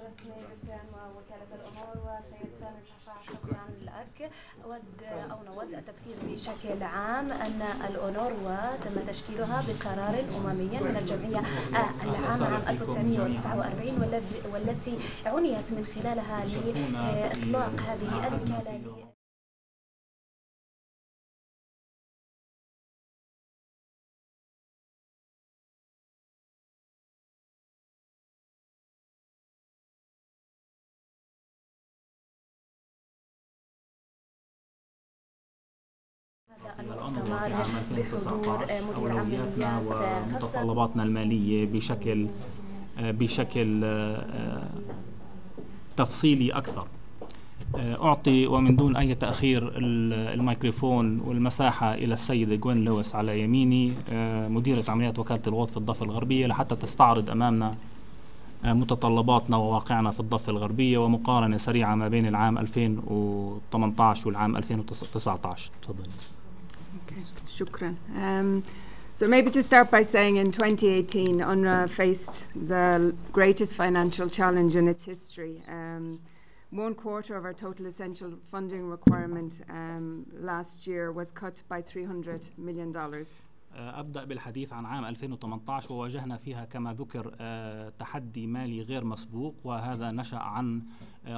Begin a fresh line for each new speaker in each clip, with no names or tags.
الرسمي باسم وكالة الأمور وسيد سامي شكرا لك. نود التذكير بشكل عام أن الأونروا تم تشكيلها بقرار أممي من الجمعية العامة عام 1949 والتي عنيت من خلالها لإطلاق هذه الوكالة
المؤتمر بحضور مدير عمليات ومتطلباتنا المالية بشكل تفصيلي أكثر. أعطي ومن دون أي تأخير الميكروفون والمساحة إلى السيدة جوين لويس على يميني، مديرة عمليات وكالة الغوث في الضفة الغربية، لحتى تستعرض أمامنا متطلباتنا وواقعنا في الضفة الغربية ومقارنة سريعة ما بين العام 2018 والعام 2019. تفضل.
شكرا. So maybe to start by saying in 2018 UNRWA faced the greatest financial challenge in its history. 1/4 of our total essential funding requirement last year was cut by $300 million.
أبدأ بالحديث عن عام 2018 وواجهنا فيها كما ذكر تحدي مالي غير مسبوق، وهذا نشأ عن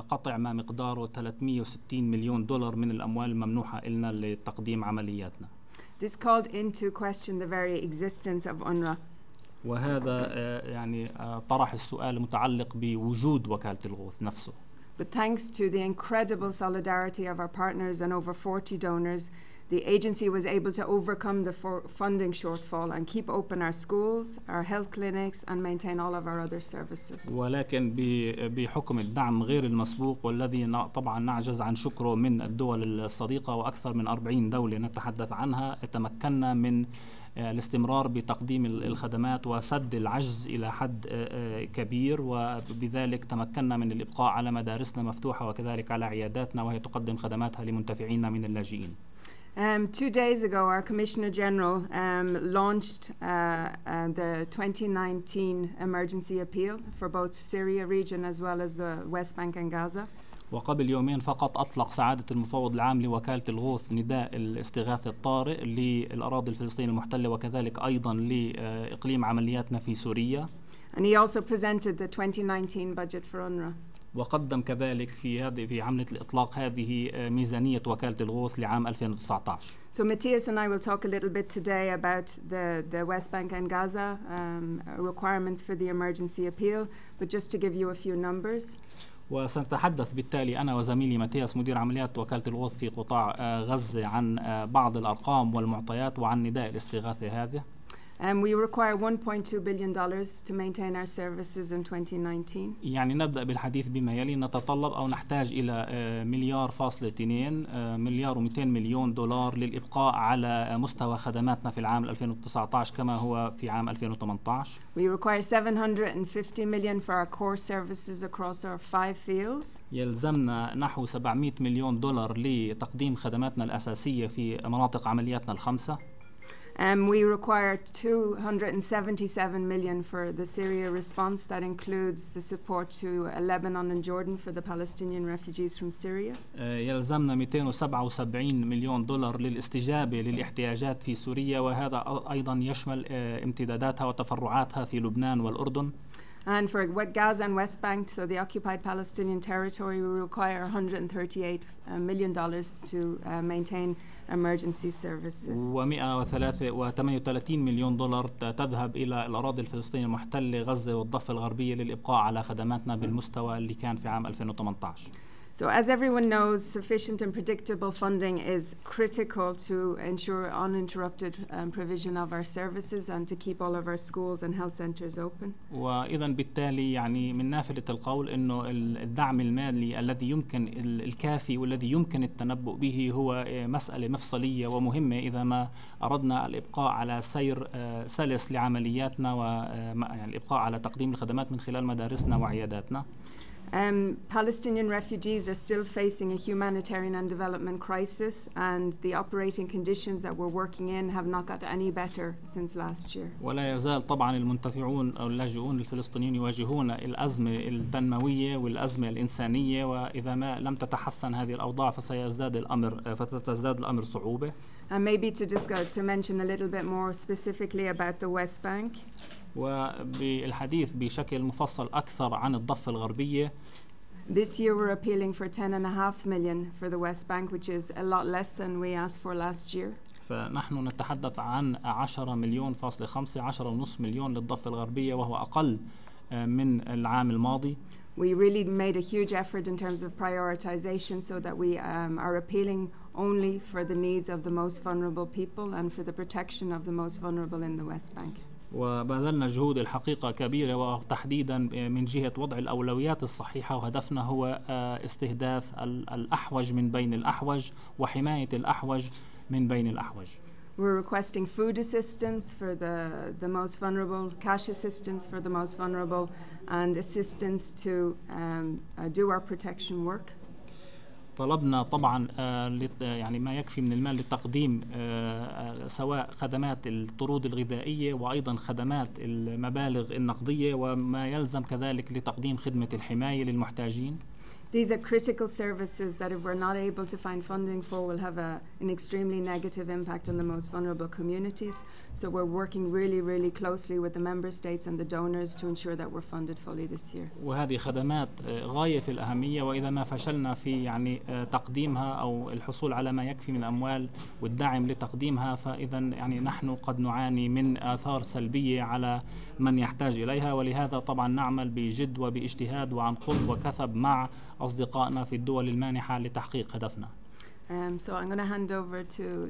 قطع ما مقداره $360 مليون من الأموال الممنوحة لنا لتقديم عملياتنا.
This called into question the very existence of UNRWA.
وهذا يعني طرح السؤال المتعلق بوجود وكالة الغوث نفسه.
But thanks to the incredible solidarity of our partners and over 40 donors, the agency was able to overcome the funding shortfall and keep open our schools, our health clinics, and maintain all of our other services.
ولكن بحكم الدعم غير المسبوق والذي طبعا نعجز عن شكره من الدول الصديقة وأكثر من 40 دولة نتحدث عنها، تمكنا من الاستمرار بتقديم الخدمات وسد العجز إلى حد كبير، وبذلك تمكنا من الإبقاء على مدارسنا مفتوحة وكذلك على عياداتنا وهي تقدم خدماتها لمنتفعينا من اللاجئين.
2 days ago, our Commissioner General launched the 2019 emergency appeal for both Syria region as well as the West Bank and Gaza.
وقبل يومين فقط أطلق سعادة المفوض العام لوكالة الغوث نداء الاستغاثة الطارئ للأراضي الفلسطينية المحتلة وكذلك أيضا لإقليم عملياتنا في سوريا.
And he also presented the 2019 budget for UNRWA.
وقدم كذلك في عملية الإطلاق هذه ميزانية وكالة الغوث لعام 2019.
So Matthias and I will talk a little bit today about the West Bank and Gaza requirements for the emergency appeal, but just to give you a few numbers.
وسنتحدث بالتالي أنا وزميلي ماتياس مدير عمليات وكالة الغوث في قطاع غزة عن بعض الأرقام والمعطيات وعن نداء الاستغاثة هذا.
We require $1.2 billion to maintain our services in 2019.
يعني نبدأ بالحديث بما يلي. نتطلب أو نحتاج إلى مليار و200 مليون دولار للإبقاء على مستوى خدماتنا في العام 2019 كما هو في عام 2018.
We require $750 million for our core services across our 5 fields.
يلزمنا نحو $700 مليون لتقديم خدماتنا الأساسية في مناطق عملياتنا الخمسة.
We require $277 million for the Syria response. That includes the support to Lebanon and Jordan for the Palestinian refugees from Syria.
يلزمنا $277 مليون للاستجابة للاحتياجات في سوريا، وهذا أيضا يشمل امتداداتها وتفرعاتها في لبنان والأردن.
And for Gaza and West Bank, so the occupied Palestinian territory, we require $138 million to maintain emergency services.
و138 مليون دولار تذهب إلى الأراضي الفلسطينية المحتلة غزة والضفة الغربية للإبقاء على خدماتنا بالمستوى اللي كان في عام 2018.
So as everyone knows, sufficient and predictable funding is critical to ensure uninterrupted provision of our services and to keep all of our schools and health centers open.
وإذا بالتالي يعني من نافلة القول إنه الدعم المالي الذي يمكن الكافي والذي يمكن التنبؤ به هو مسألة مفصلية ومهمة إذا ما أردنا الإبقاء على سير سلس لعملياتنا ويعني الإبقاء على تقديم الخدمات من خلال مدارسنا وعياداتنا.
Palestinian refugees are still facing a humanitarian and development crisis, and the operating conditions that we're working in have not got any better since last year.
ولا يزال طبعا المنتفعون أو اللاجئون الفلسطينيين يواجهون الأزمة التنموية والأزمة الإنسانية، وإذا ما لم تتحسن هذه الأوضاع فتزداد الأمر صعوبة.
And maybe to mention a little bit more specifically about the West Bank.
وبالحديث بشكل مفصل أكثر عن الضفة الغربية.
This year we're appealing for 10.5 million for the West Bank, which is a lot less than we asked for last year.
فنحن نتحدث عن 10.5 مليون 10.5 مليون للضفة الغربية، وهو أقل من العام الماضي.
We really made a huge effort in terms of prioritization so that we are appealing only for the needs of the most vulnerable people and for the protection of the most vulnerable in the West Bank.
وبذلنا جهود الحقيقة كبيرة، وتحديدا من جهة وضع الأولويات الصحيحة، وهدفنا هو استهداف الأحوج من بين الأحوج وحماية الأحوج من بين الأحوج.
We're requesting food assistance for the most vulnerable, cash assistance for the most vulnerable, and assistance to do our protection work.
طلبنا طبعا يعني ما يكفي من المال لتقديم سواء خدمات الطرود الغذائية وأيضا خدمات المبالغ النقدية، وما يلزم كذلك لتقديم خدمة الحماية للمحتاجين.
These are critical services that if we're not able to find funding for will have an extremely negative impact on the most vulnerable communities. So we're working really closely with the member states and the donors to ensure that we're funded fully this year.
وهذه خدمات غاية في الأهمية، وإذا ما فشلنا في يعني تقديمها أو الحصول على ما يكفي من الأموال والدعم لتقديمها، فإذا يعني نحن قد نعاني من آثار سلبية على من يحتاج إليها. ولهذا طبعا نعمل بجد وباجتهاد وعن قرب وكثب مع أصدقائنا في الدول المانحة لتحقيق هدفنا.
So I'm going to hand over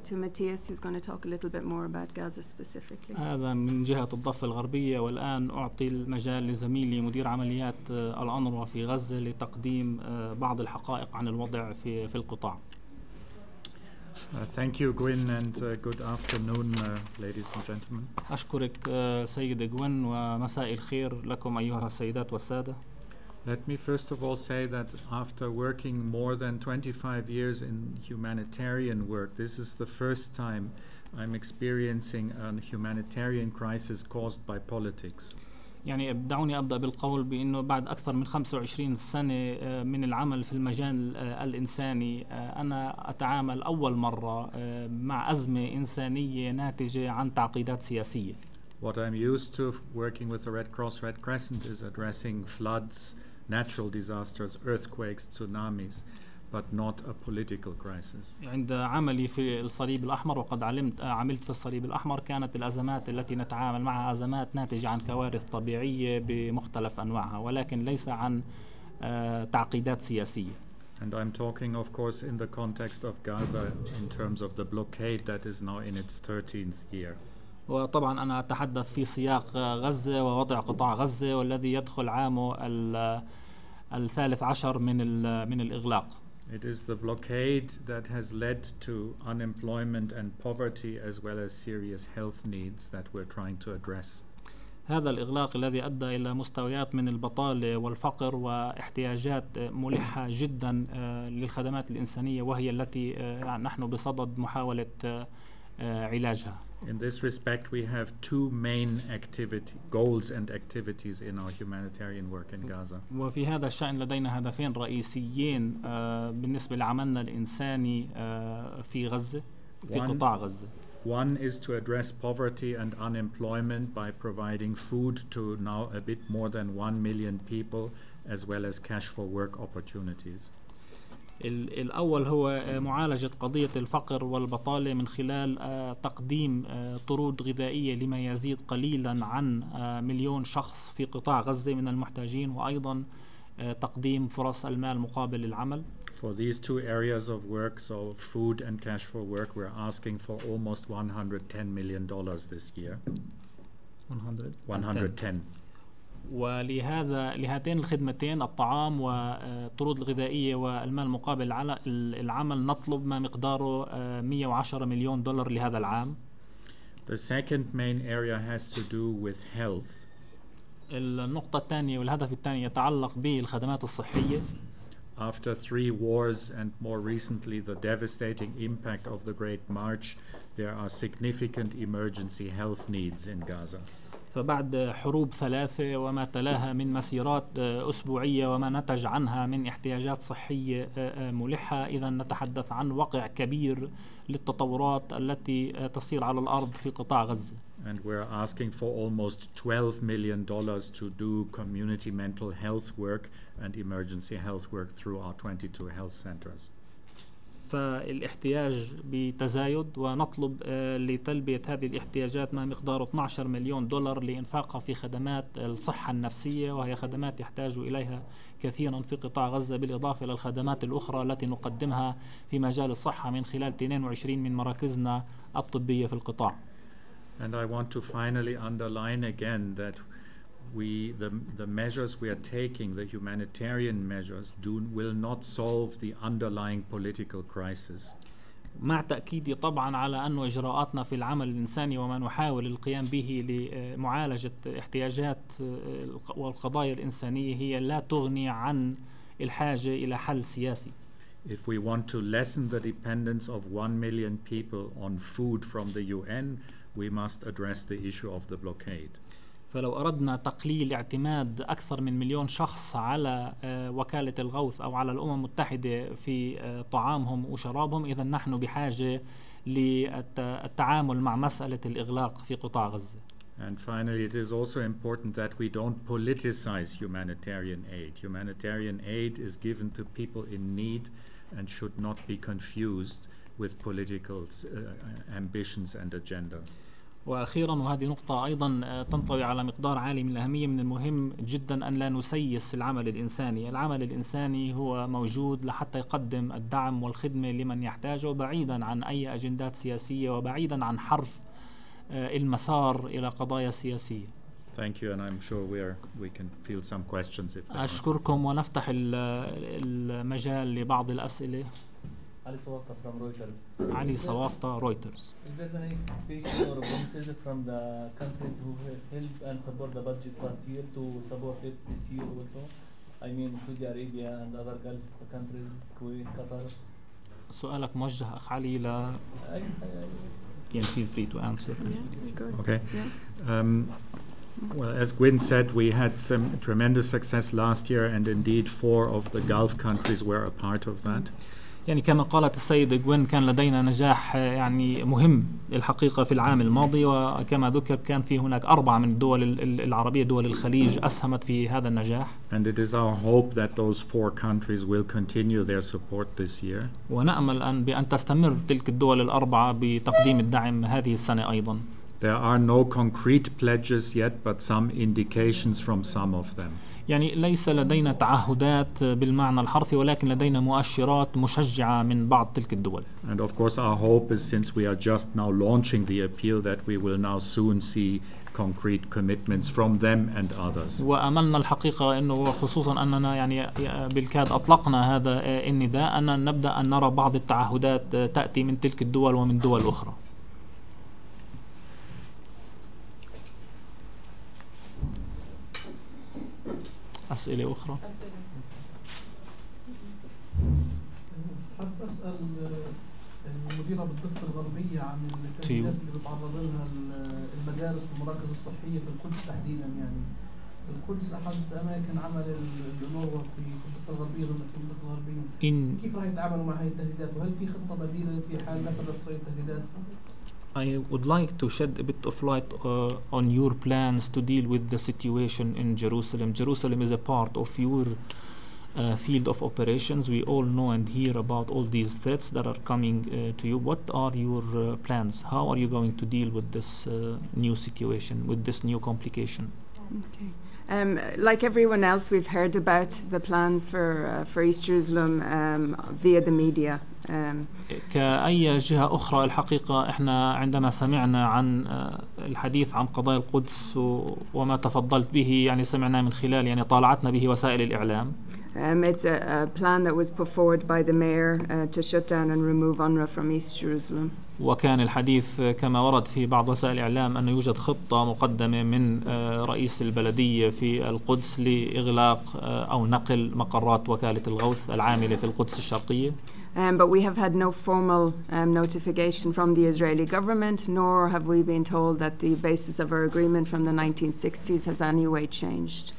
to Matthias, who's going to talk a little bit more about Gaza specifically.
هذا من جهة الضفة الغربية، والآن أعطي المجال لزميلي مدير عمليات الأونروا في غزة لتقديم بعض الحقائق عن الوضع في القطاع.
Thank you, Gwyn, and good afternoon, ladies and gentlemen.
أشكرك سيد جوين، ومساء الخير لكم أيها السيدات والسادة.
Let me first of all say that after working more than 25 years in humanitarian work, this is the first time I'm experiencing a humanitarian crisis caused by politics.
يعني دعوني أبدأ بالقول بأنه بعد أكثر من 25 سنة من العمل في المجال الإنساني، أنا أتعامل أول مرة مع أزمة إنسانية ناتجة عن تعقيدات سياسية.
What I'm used to working with the Red Cross, Red Crescent is addressing floods, natural disasters, earthquakes, tsunamis, but not a political crisis.
عند عملي في الصليب الأحمر، وقد عملت في الصليب الأحمر، كانت الأزمات التي نتعامل معها أزمات ناتجة عن كوارث طبيعية بمختلف أنواعها، ولكن ليس عن تعقيدات سياسية.
And I'm talking, of course, in the context of Gaza in terms of the blockade that is now in its 13th year.
وطبعا أنا أتحدث في سياق غزة ووضع قطاع غزة، والذي يدخل عامه الثالث عشر من الإغلاق.
It is the blockade that has led to unemployment and poverty as well as serious health needs that we're trying to address.
هذا الإغلاق الذي أدى إلى مستويات من البطالة والفقر واحتياجات ملحة جدا للخدمات الإنسانية، وهي التي نحن بصدد محاولة علاجها.
In this respect, we have two main goals and activities in our humanitarian work in Gaza.
وفي هذا الشأن لدينا هدفين رئيسيين بالنسبة لعملنا الإنساني في غزة، في قطاع غزة.
One is to address poverty and unemployment by providing food to now a bit more than 1 million people, as well as cash for work opportunities.
الأول هو معالجة قضية الفقر والبطالة من خلال تقديم طرود غذائية لما يزيد قليلا عن 1 مليون شخص في قطاع غزة من المحتاجين، وأيضا تقديم فرص المال مقابل العمل.
For these two areas of work, so food and cash for work, we're asking for almost $110 million this year. 110.
لهاتين الخدمتين، الطعام والطرود الغذائية والمال مقابل العمل، نطلب ما مقداره $110 مليون لهذا العام.
The second main area has to do with health.
النقطة الثانية والهدف الثاني يتعلق بالخدمات الصحية.
After 3 wars and more recently the devastating impact of the Great March, there are significant emergency health needs in Gaza.
فبعد حروب 3 وما تلاها من مسيرات أسبوعية وما نتج عنها من احتياجات صحية ملحة، إذا نتحدث عن وقع كبير للتطورات التي تصير على الأرض في قطاع غزة.
And we're asking for almost $12 million to do community mental health work and emergency health work through our 22 health centers.
فالاحتياج بتزايد، ونطلب لتلبية هذه الاحتياجات ما مقداره $12 مليون لإنفاقها في خدمات الصحة النفسية، وهي خدمات يحتاج إليها كثيرا في قطاع غزة، بالإضافة إلى الخدمات الأخرى التي نقدمها في مجال الصحة من خلال 22 من مراكزنا الطبية في القطاع.
And I want to finally underline again that the measures we are taking, the humanitarian measures, will not solve the underlying political crisis.
مع تأكيدي طبعا على أن إجراءاتنا في العمل الإنساني وما نحاول القيام به لمعالجة احتياجات والقضايا الإنسانية هي لا تغني عن الحاجة إلى حل سياسي.
If we want to lessen the dependence of 1 million people on food from the UN, we must address the issue of the blockade.
فلو أردنا تقليل اعتماد أكثر من 1 مليون شخص على وكالة الغوث أو على الأمم المتحدة في طعامهم وشرابهم، إذا نحن بحاجة للتعامل مع مسألة الإغلاق في قطاع غزة.
And finally, it is also important that we don't politicize humanitarian aid. Humanitarian aid is given to people in need and should not be confused with political ambitions and agendas.
وأخيرا، وهذه نقطة أيضا تنطوي على مقدار عالي من الأهمية، من المهم جدا أن لا نسيس العمل الإنساني. العمل الإنساني هو موجود لحتى يقدم الدعم والخدمة لمن يحتاجه، بعيدا عن أي أجندات سياسية وبعيدا عن حرف المسار إلى قضايا سياسية.
Thank you, and I'm sure we can field some questions if there are.
أشكركم، ونفتح المجال لبعض الأسئلة.
Ali Sawafta from Reuters.
علي صوافطة، رويترز.
Is there any expectation or promises from the countries who helped and support the budget last year to support it this year also? I mean Saudi Arabia and other Gulf countries, Kuwait, Qatar.
سؤالك موجه أخ علي ل feel free to answer.
Okay. Well, as Gwyn said, we had some tremendous success last year, and indeed 4 of the Gulf countries were a part of that.
يعني كما قالت السيدة جوين، كان لدينا نجاح يعني مهم الحقيقة في العام الماضي، وكما ذكر كان في هناك 4 من الدول العربية، دول الخليج، أسهمت في هذا النجاح.
And it is our hope that those 4 countries will continue their support this year.
ونأمل بأن تستمر تلك الدول ال4 بتقديم الدعم هذه السنة أيضا.
There are no concrete pledges yet, but some indications from some of them.
يعني ليس لدينا تعهدات بالمعنى الحرفي، ولكن لدينا مؤشرات مشجعة من بعض تلك الدول.
And of course our hope is, since we are just now launching the appeal, that we will now soon see concrete commitments from them and others.
وأملنا الحقيقة أنه خصوصا أننا يعني بالكاد أطلقنا هذا النداء، أن نبدأ أن نرى بعض التعهدات تأتي من تلك الدول ومن دول أخرى. أسئلة أخرى؟
حابب أسأل المديرة بالضفة الغربية عن التهديدات اللي بتعرض لها المدارس والمراكز الصحية في القدس تحديدا. يعني القدس أحد أماكن عمل الأونروا في الضفة الغربية، الضفة الغربية. كيف راح يتعاملوا مع هذه التهديدات، وهل في خطة بديلة في حال نفذت هذه التهديدات؟
I would like to shed a bit of light on your plans to deal with the situation in Jerusalem. Jerusalem is a part of your field of operations. We all know and hear about all these threats that are coming to you. What are your plans? How are you going to deal with this new situation, with this new complication?
Okay. Like everyone else, we've heard about the plans for East Jerusalem via the media.
كأي جهة أخرى الحقيقة إحنا عندما سمعنا عن الحديث عن قضايا القدس وما تفضلت به، يعني سمعنا من خلال، يعني طالعتنا به وسائل الإعلام.
It's a plan that was put forward by the mayor to shut down and remove UNRWA from East Jerusalem.
وكان الحديث كما ورد في بعض وسائل الإعلام أنه يوجد خطة مقدمة من رئيس البلدية في القدس لإغلاق أو نقل مقرات وكالة الغوث العاملة في القدس الشرقية.
But we have had no formal notification from the Israeli government, nor have we been told that the basis of our agreement from the 1960s has any way changed.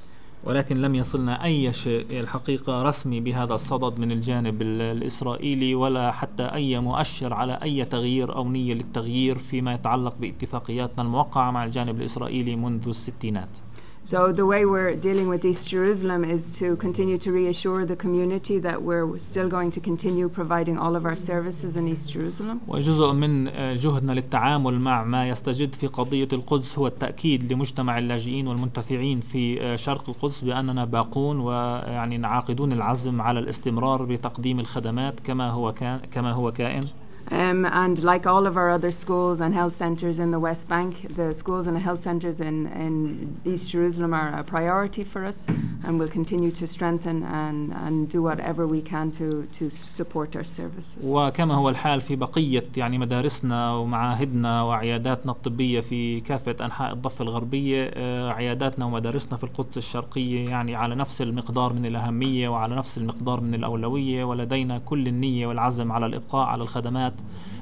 ولكن لم يصلنا أي شيء الحقيقة رسمي بهذا الصدد من الجانب الإسرائيلي، ولا حتى أي مؤشر على أي تغيير أو نية للتغيير فيما يتعلق باتفاقياتنا الموقعة مع الجانب الإسرائيلي منذ الستينات.
So the way we're dealing with East Jerusalem is to continue to reassure the community that we're still going to continue providing all of our services in East Jerusalem.
وجزء من جهدنا للتعامل مع ما يستجد في قضية القدس هو التأكيد لمجتمع اللاجئين والمنتفعين في شرق القدس بأننا باقون ويعني نعاقدون العزم على الاستمرار بتقديم الخدمات كما هو كائن.
And like all of our other schools and health centers in the West Bank, the schools and the health centers in East Jerusalem are a priority for us, and we'll continue to strengthen and do whatever we can to support our services.
وكما هو الحال في بقية يعني مدارسنا ومعاهدنا وعياداتنا الطبية في كافة أنحاء الضفة الغربية، عياداتنا ومدارسنا في القدس الشرقية يعني على نفس المقدار من الأهمية وعلى نفس المقدار من الأولوية، ولدينا كل النية والعزم على الإبقاء على الخدمات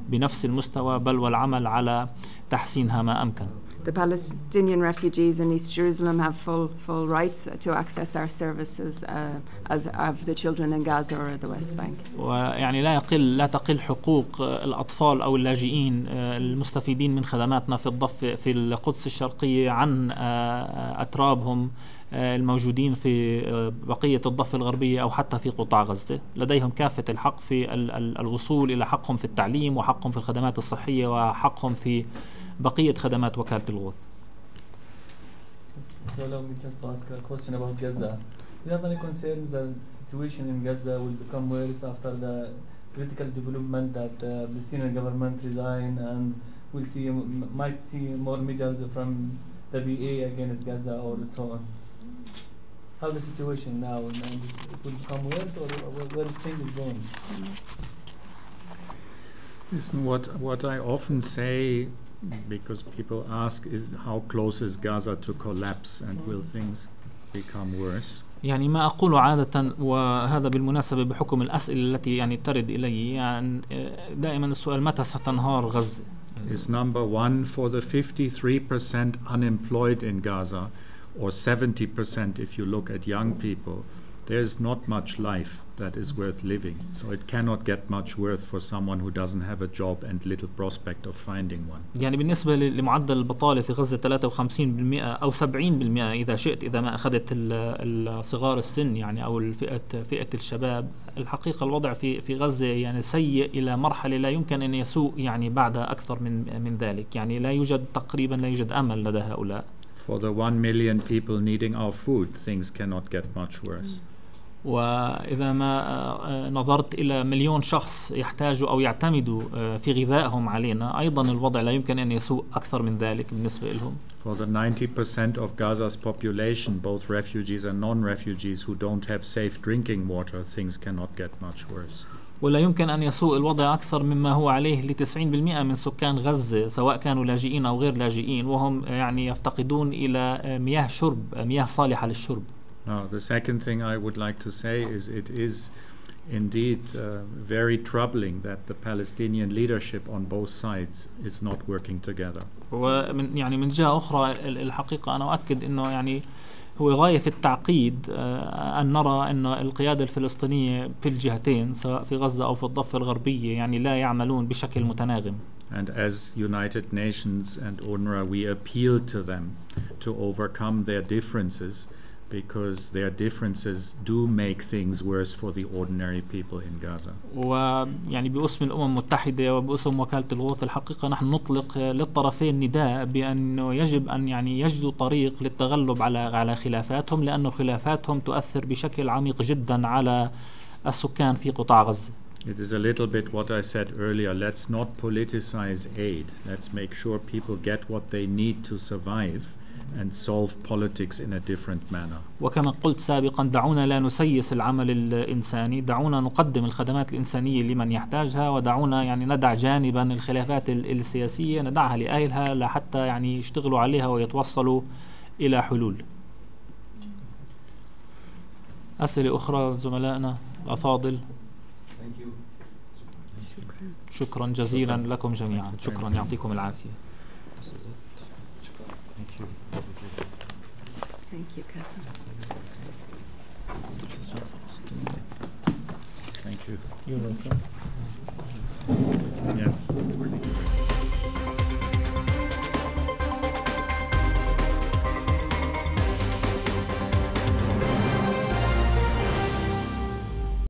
بنفس المستوى بل والعمل على تحسينها ما أمكن.
The Palestinian refugees in East Jerusalem have full rights to access our services as have the children in Gaza or the West Bank.
ويعني لا تقل حقوق الأطفال أو اللاجئين المستفيدين من خدماتنا في الضفة في القدس الشرقية عن أترابهم الموجودين في بقية الضفة الغربية أو حتى في قطاع غزة. لديهم كافة الحق في الوصول إلى حقهم في التعليم وحقهم في الخدمات الصحية وحقهم في بقية خدمات وكالة الغوث.
So allow me just to ask a question about Gaza. Do you have any concerns that the situation in Gaza will become worse after the critical development that the Palestinian government resign and might see more measures from the BA against Gaza or so on? How the situation now, and it will become worse, or where things is going?
Listen, what I often say, because people ask, is how close is Gaza to collapse, and will things become worse?
يعني ما أقوله عادة، وهذا بالمناسبة بحكم الأسئلة التي يعني ترد إلي، يعني دائما السؤال متى ستنهار غزة؟
Is number one for the 53% unemployed in Gaza, or 70% if you look at young people, there's not much life that is worth living. So it cannot get much worse for someone who doesn't have a job and little prospect of finding one.
يعني بالنسبة لمعدل البطالة في غزة 53% أو 70% إذا شئت، إذا ما أخذت الصغار السن يعني أو فئة الشباب. الحقيقة الوضع في غزة يعني سيء إلى مرحلة لا يمكن أن يسوء يعني بعد أكثر من ذلك. يعني لا يوجد أمل لدى هؤلاء.
For the 1 million people needing our food, things cannot get much worse.
وإذا ما نظرت إلى 1,000,000 شخص يحتاجوا أو يعتمدوا في غذائهم علينا، أيضا الوضع لا يمكن أن يسوء أكثر من ذلك بالنسبة لهم.
For the 90% of Gaza's population, both refugees and non-refugees who don't have safe drinking water, things cannot get much worse.
ولا يمكن أن يسوء الوضع أكثر مما هو عليه ل90% من سكان غزة، سواء كانوا لاجئين أو غير لاجئين، وهم يعني يفتقدون إلى مياه صالحة للشرب.
Now, the second thing I would like to say is it is indeed very troubling that the Palestinian leadership on both sides is not working together.
ومن يعني من جهة أخرى الحقيقة أنا أؤكد إنه يعني هو غاية في التعقيد أن نرى أن القيادة الفلسطينية في الجهتين سواء في غزة أو في الضفة الغربية يعني لا يعملون بشكل متناغم.
And as United Nations and Onrwa, we appeal to them to overcome their differences, because their differences do make things worse for the ordinary people in Gaza.
ويعني باسم الأمم المتحدة وباسم وكالة الغوث الحقيقة نحن نطلق للطرفين نداء بأنه يجب أن يعني يجدوا طريق للتغلب على خلافاتهم، لأنه خلافاتهم تؤثر بشكل عميق جدا على السكان في قطاع غزة.
It is a little bit what I said earlier. Let's not politicize aid. Let's make sure people get what they need to survive, and solve politics in a different manner.
وكما قلت سابقا دعونا لا نسيس العمل الإنساني، دعونا نقدم الخدمات الإنسانية لمن يحتاجها، ودعونا يعني ندع جانبا الخلافات السياسية، ندعها لأهلها لحتى يعني يشتغلوا عليها ويتوصلوا إلى حلول. أسئلة أخرى زملائنا الأفاضل؟ شكرا جزيلا لكم جميعا، شكرا، يعطيكم العافية.
Thank you, Kasim.
Thank you.
You're welcome.